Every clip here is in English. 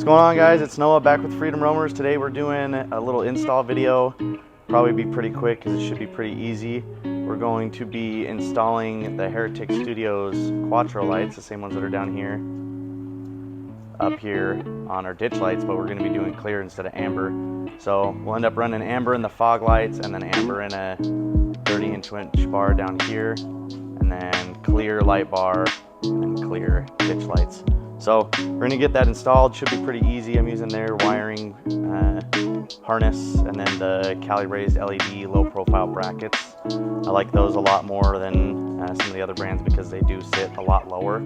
going on, guys? It's Noah back with Freedom Roamers. Today we're doing a little install video. Probably be pretty quick because it should be pretty easy. We're going to be installing the Heretic Studio's Quattro lights, the same ones that are down here, up here on our ditch lights, but we're going to be doing clear instead of amber. So we'll end up running amber in the fog lights and then amber in a 30-inch bar down here, and then clear light bar and clear ditch lights. So we're going to get that installed. Should be pretty easy. I'm using their wiring harness and then the Cali Raised LED low profile brackets. I like those a lot more than some of the other brands because they do sit a lot lower.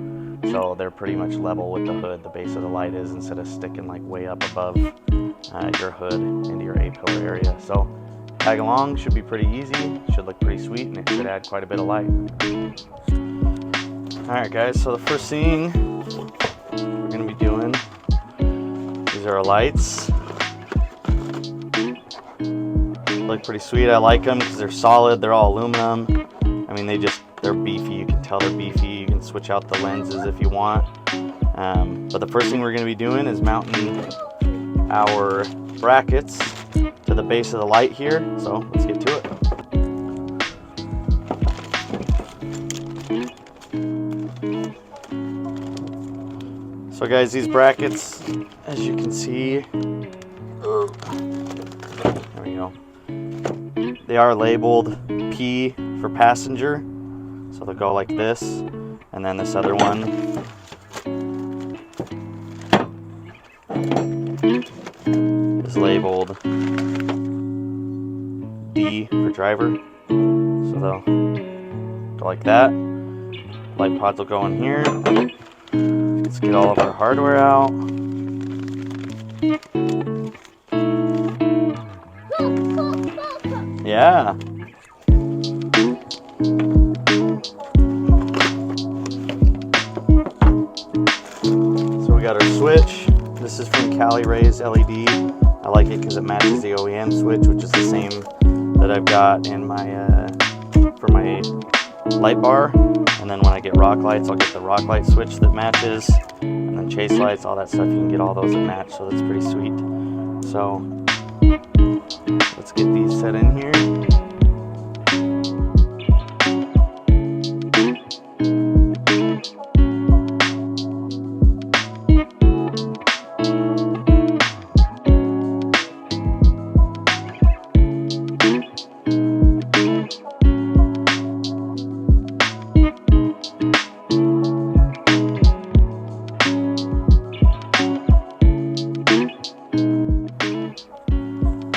So they're pretty much level with the hood, the base of the light is, instead of sticking like way up above your hood into your A-pillar area. So tag along, should be pretty easy, should look pretty sweet, and it should add quite a bit of light. Alright guys, so the first thing we're going to be doing, these are our lights. Look pretty sweet. I like them because they're solid, they're all aluminum. I mean, they're beefy, you can tell they're beefy. You can switch out the lenses if you want. But the first thing we're going to be doing is mounting our brackets to the base of the light here. So let's get to it. So guys, these brackets, as you can see, there we go. They are labeled P for passenger. So they'll go like this, and then this other one is labeled D for driver. So they'll go like that. Light pods will go in here. Let's get all of our hardware out. Yeah. So we got our switch. This is from Cali Raised LED. I like it because it matches the OEM switch, which is the same that I've got in my for my light bar. And then when I get rock lights, I'll get the rock light switch that matches, and then chase lights, all that stuff. You can get all those that match, so that's pretty sweet. So let's get these set in here.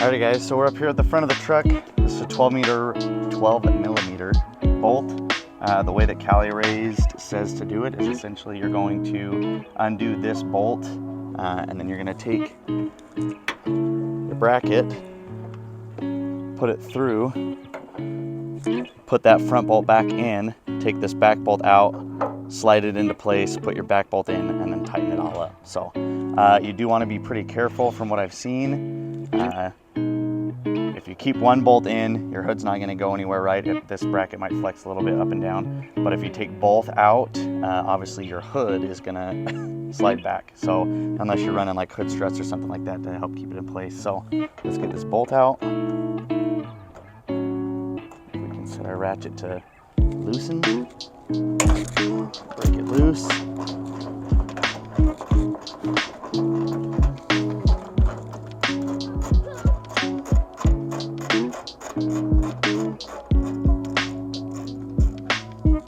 Alrighty guys, so we're up here at the front of the truck. This is a 12 millimeter bolt. The way that Cali Raised says to do it is essentially you're going to undo this bolt, and then you're going to take the bracket, put it through, put that front bolt back in, take this back bolt out, slide it into place, put your back bolt in, and then tighten it all up. So you do want to be pretty careful from what I've seen. If you keep one bolt in, your hood's not going to go anywhere, right? This bracket might flex a little bit up and down. But if you take both out, obviously your hood is going to slide back. So unless you're running like hood struts or something like that to help keep it in place. So let's get this bolt out. We can set our ratchet to loosen. Break it loose.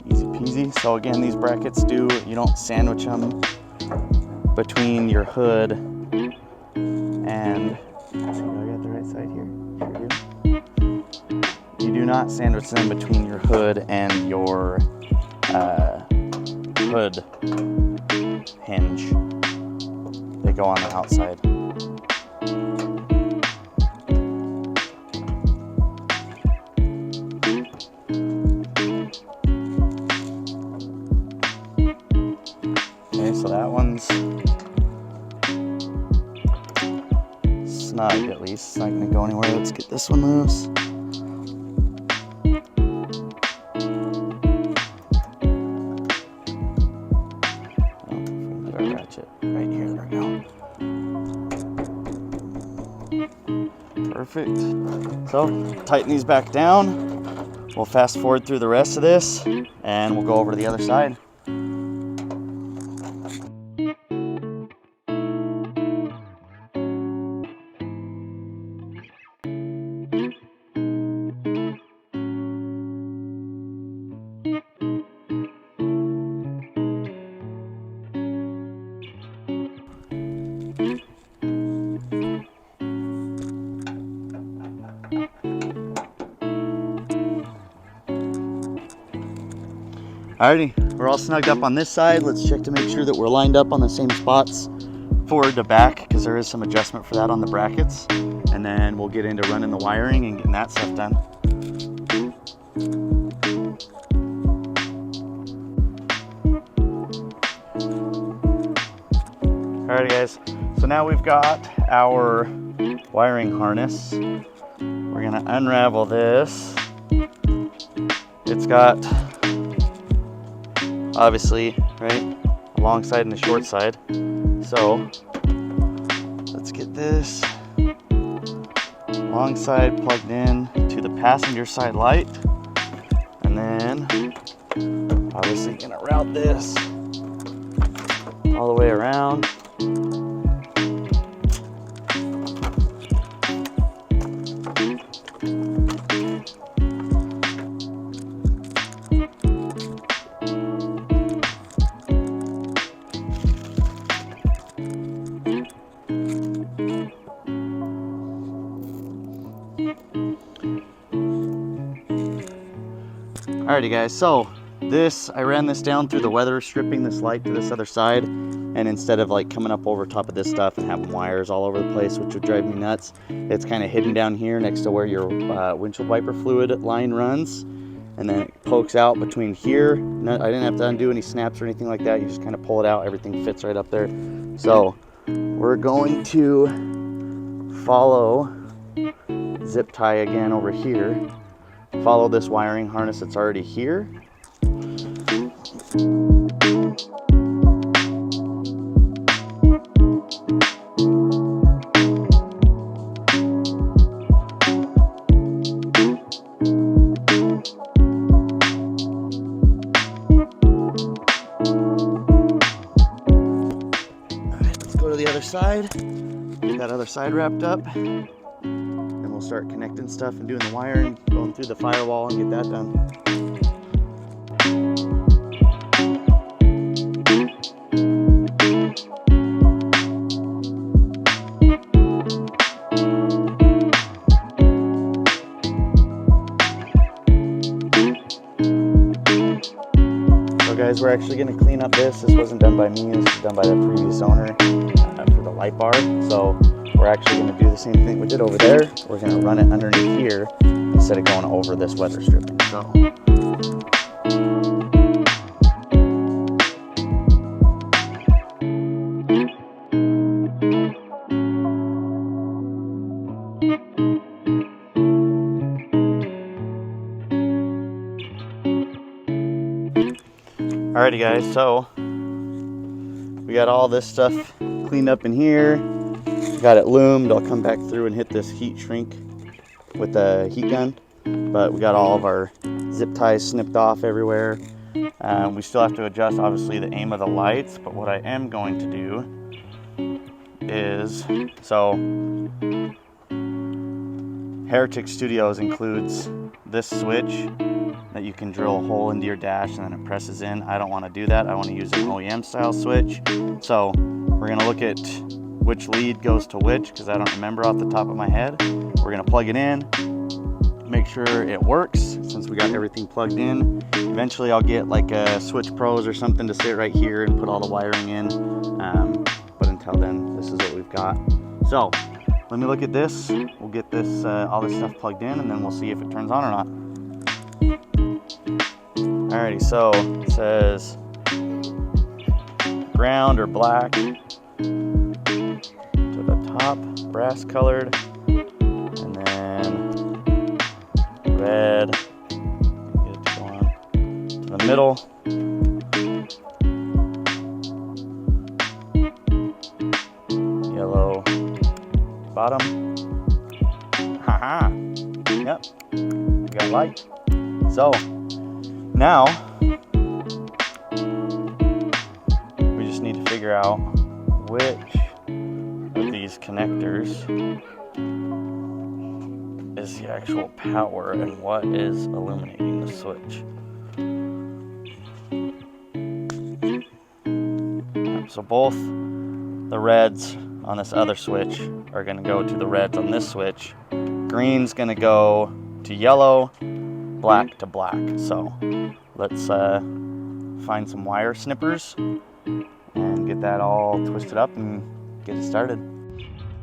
Easy peasy. So again, these brackets you don't sandwich them between your hood and, do I got the right side here? Sure do. You do not sandwich them between your hood and your hood hinge. They go on the outside. So that one's snug, at least. It's not going to go anywhere. Let's get this one loose. Get our ratchet right here. There we go. Perfect. So tighten these back down. We'll fast forward through the rest of this and we'll go over to the other side. Alrighty, we're all snugged up on this side. Let's check to make sure that we're lined up on the same spots forward to back, because there is some adjustment for that on the brackets. And then we'll get into running the wiring and getting that stuff done. Alrighty guys, so now we've got our wiring harness. We're gonna unravel this. It's got, obviously, right, a long side and a short side. So let's get this long side plugged in to the passenger side light, and then obviously gonna route this all the way around. Alrighty guys, so I ran this down through the weather stripping this light to this other side, and instead of like coming up over top of this stuff and having wires all over the place, which would drive me nuts, it's kind of hidden down here next to where your windshield wiper fluid line runs, and then it pokes out between here. I didn't have to undo any snaps or anything like that. You just kind of pull it out, everything fits right up there. So we're going to follow zip tie again over here. Follow this wiring harness that's already here. Alright, let's go to the other side. Get that other side wrapped up. We'll start connecting stuff and doing the wiring, going through the firewall and get that done. So guys, we're actually going to clean up this. This wasn't done by me, this was done by the previous owner for the light bar. So we're actually going to do the same thing we did over there. We're going to run it underneath here instead of going over this weather stripping. So alrighty guys, so we got all this stuff cleaned up in here. Got it loomed. I'll come back through and hit this heat shrink with the heat gun, but we got all of our zip ties snipped off everywhere. We still have to adjust obviously the aim of the lights, but what I am going to do is, so Heretic Studios includes this switch that you can drill a hole into your dash and then it presses in. I don't want to do that. I want to use an OEM style switch. So we're going to look at which lead goes to which, because I don't remember off the top of my head. We're going to plug it in, make sure it works since we got everything plugged in. Eventually I'll get like a Switch Pros or something to sit right here and put all the wiring in, but until then this is what we've got. So let me look at this. We'll get this all this stuff plugged in and then we'll see if it turns on or not. Alrighty, so it says ground or black to the top, brass colored, and then red, get it to go on to the middle. bottom. Haha. Yep. We got light. So now we just need to figure out which of these connectors is the actual power and what is illuminating the switch. So both the reds on this other switch are going to go to the reds on this switch. Green's going to go to yellow, black to black. So let's find some wire snippers and get that all twisted up and get it started.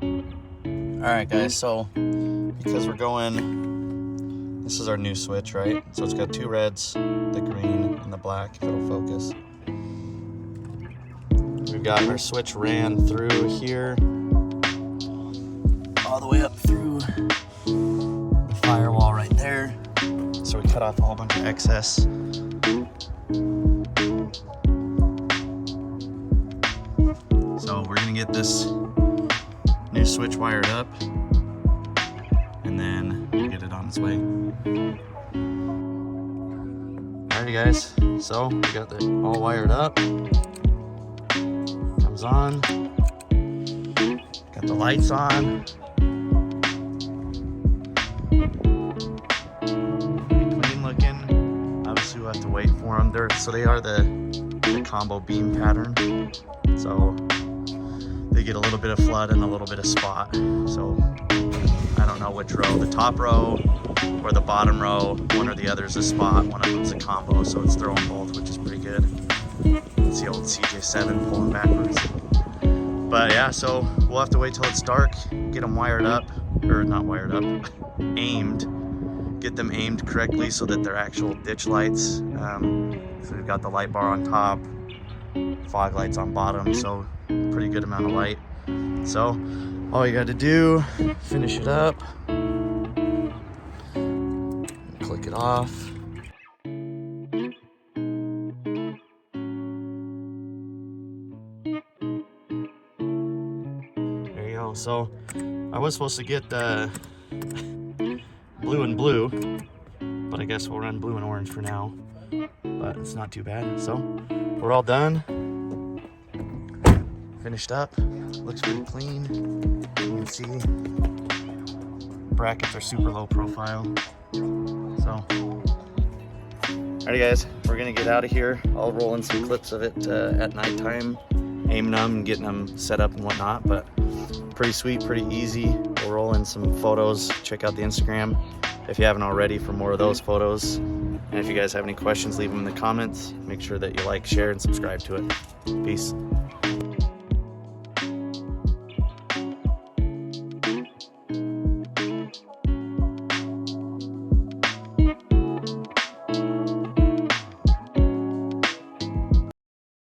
Alright guys, so because we're going, this is our new switch, right? So it's got two reds, the green and the black, if it'll focus. We've got our switch ran through here, all the way up through the firewall right there. So we cut off a whole bunch of excess. So we're gonna get this new switch wired up and then we'll get it on its way. Alrighty guys, so we got it all wired up. Comes on. Got the lights on. Pretty clean looking. Obviously we'll have to wait for them. They are the combo beam pattern. So they get a little bit of flood and a little bit of spot. So I don't know which row, the top row or the bottom row, one or the other is a spot, one of them's a combo, so it's throwing both, which is pretty good. It's the old CJ7 pulling backwards. But yeah, so we'll have to wait till it's dark, get them wired up, or not wired up, aimed, get them aimed correctly so that they're actual ditch lights. So we've got the light bar on top, fog lights on bottom, so pretty good amount of light. So all you got to do, finish it up, click it off. There you go. So I was supposed to get blue and blue, but I guess we'll run blue and orange for now, but it's not too bad. So we're all done. Finished up, looks pretty clean. You can see brackets are super low profile. So, alrighty guys, we're gonna get out of here. I'll roll in some clips of it at nighttime, aiming them and getting them set up and whatnot, but pretty sweet, pretty easy. We'll roll in some photos. Check out the Instagram if you haven't already for more of those photos. And if you guys have any questions, leave them in the comments. Make sure that you like, share, and subscribe to it. Peace.